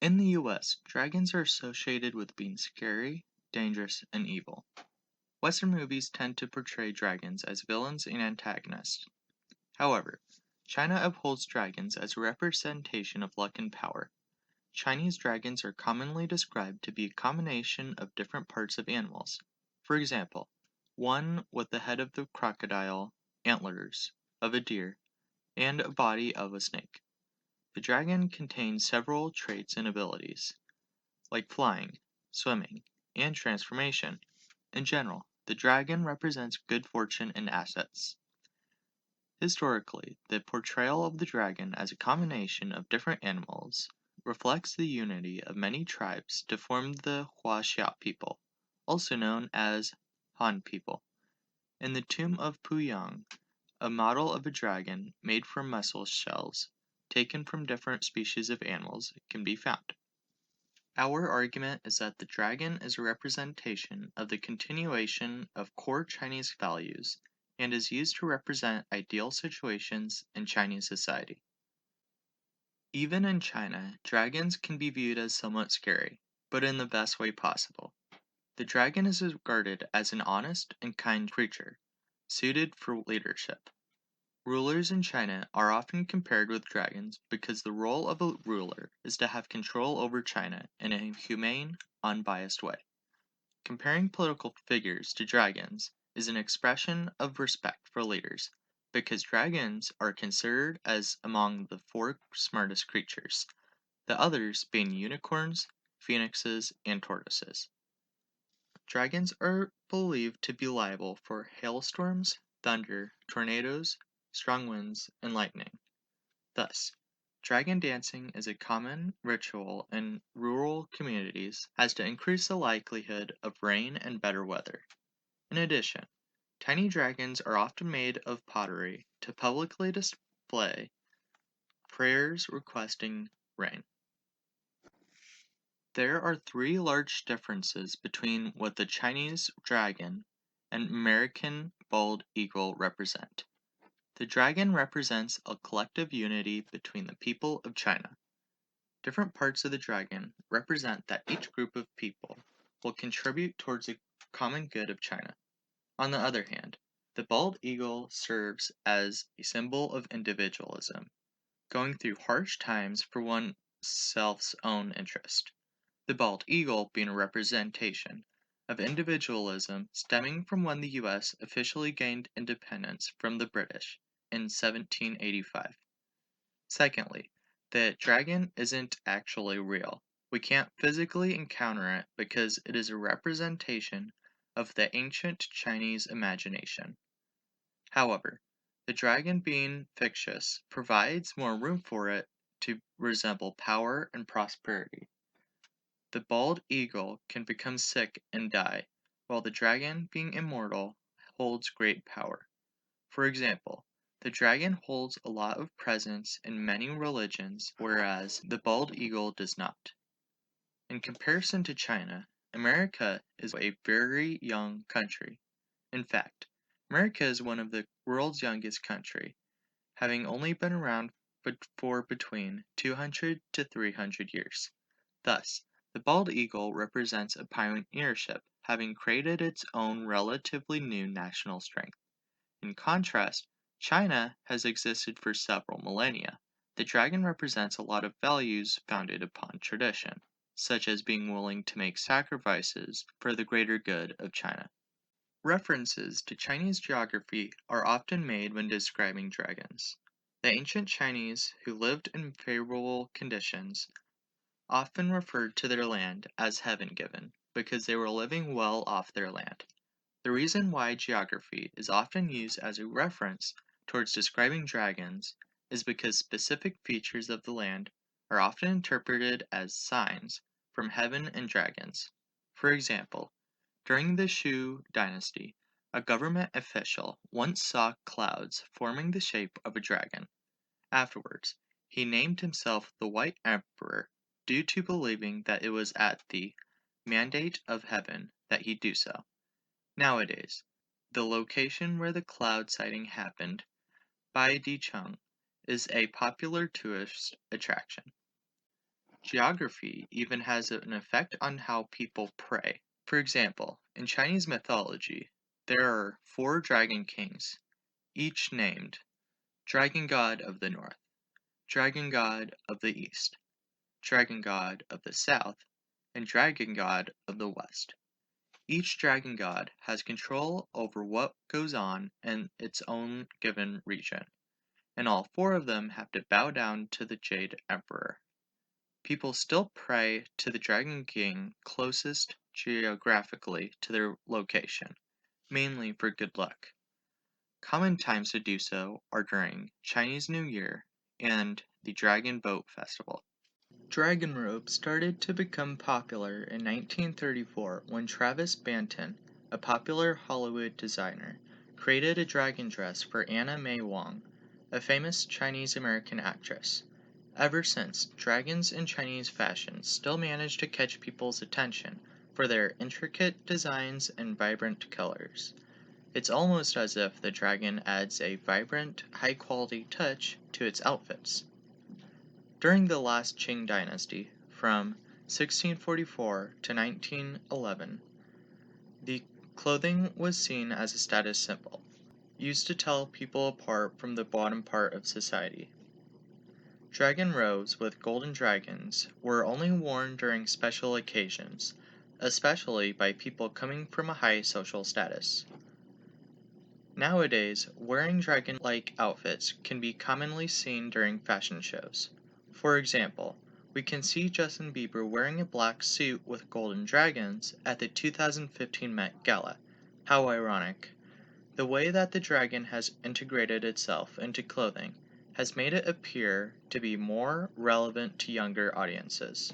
In the US, dragons are associated with being scary, dangerous, and evil. Western movies tend to portray dragons as villains and antagonists. However, China upholds dragons as a representation of luck and power. Chinese dragons are commonly described to be a combination of different parts of animals. For example, one with the head of the crocodile, antlers of a deer, and a body of a snake. The dragon contains several traits and abilities, like flying, swimming, and transformation. In general, the dragon represents good fortune and assets. Historically, the portrayal of the dragon as a combination of different animals reflects the unity of many tribes to form the Huaxia people, also known as Han people. In the tomb of Puyang, a model of a dragon made from mussel shells, taken from different species of animals, can be found. Our argument is that the dragon is a representation of the continuation of core Chinese values and is used to represent ideal situations in Chinese society. Even in China, dragons can be viewed as somewhat scary, but in the best way possible. The dragon is regarded as an honest and kind creature, suited for leadership. Rulers in China are often compared with dragons because the role of a ruler is to have control over China in a humane, unbiased way. Comparing political figures to dragons is an expression of respect for leaders because dragons are considered as among the four smartest creatures, the others being unicorns, phoenixes, and tortoises. Dragons are believed to be liable for hailstorms, thunder, tornadoes, strong winds, and lightning. Thus, dragon dancing is a common ritual in rural communities as to increase the likelihood of rain and better weather. In addition, tiny dragons are often made of pottery to publicly display prayers requesting rain. There are three large differences between what the Chinese dragon and American bald eagle represent. The dragon represents a collective unity between the people of China. Different parts of the dragon represent that each group of people will contribute towards the common good of China. On the other hand, the bald eagle serves as a symbol of individualism, going through harsh times for oneself's own interest. The bald eagle being a representation of individualism stemming from when the US officially gained independence from the British in 1785. Secondly, the dragon isn't actually real. We can't physically encounter it because it is a representation of the ancient Chinese imagination. However, the dragon being fictitious provides more room for it to resemble power and prosperity. The bald eagle can become sick and die, while the dragon, being immortal, holds great power. For example, the dragon holds a lot of presence in many religions, whereas the bald eagle does not. In comparison to China, America is a very young country. In fact, America is one of the world's youngest country, having only been around for between 200 to 300 years. Thus, the bald eagle represents a pioneership, having created its own relatively new national strength. In contrast, China has existed for several millennia. The dragon represents a lot of values founded upon tradition, such as being willing to make sacrifices for the greater good of China. References to Chinese geography are often made when describing dragons. The ancient Chinese, who lived in favorable conditions, often referred to their land as heaven given because they were living well off their land. The reason why geography is often used as a reference towards describing dragons is because specific features of the land are often interpreted as signs from heaven and dragons. For example, during the Shu dynasty, a government official once saw clouds forming the shape of a dragon. Afterwards, he named himself the White Emperor due to believing that it was at the mandate of heaven that he do so. Nowadays, the location where the cloud sighting happened, Bai Di Chung, is a popular tourist attraction. Geography even has an effect on how people pray. For example, in Chinese mythology, there are four dragon kings, each named Dragon God of the North, Dragon God of the East, Dragon God of the South, and Dragon God of the West. Each dragon god has control over what goes on in its own given region, and all four of them have to bow down to the Jade Emperor. People still pray to the Dragon King closest geographically to their location, mainly for good luck. Common times to do so are during Chinese New Year and the Dragon Boat Festival. Dragon robes started to become popular in 1934 when Travis Banton, a popular Hollywood designer, created a dragon dress for Anna May Wong, a famous Chinese-American actress. Ever since, dragons in Chinese fashion still manage to catch people's attention for their intricate designs and vibrant colors. It's almost as if the dragon adds a vibrant, high-quality touch to its outfits. During the last Qing dynasty, from 1644 to 1911, the clothing was seen as a status symbol, used to tell people apart from the bottom part of society. Dragon robes with golden dragons were only worn during special occasions, especially by people coming from a high social status. Nowadays, wearing dragon-like outfits can be commonly seen during fashion shows. For example, we can see Justin Bieber wearing a black suit with golden dragons at the 2015 Met Gala. How ironic. The way that the dragon has integrated itself into clothing has made it appear to be more relevant to younger audiences.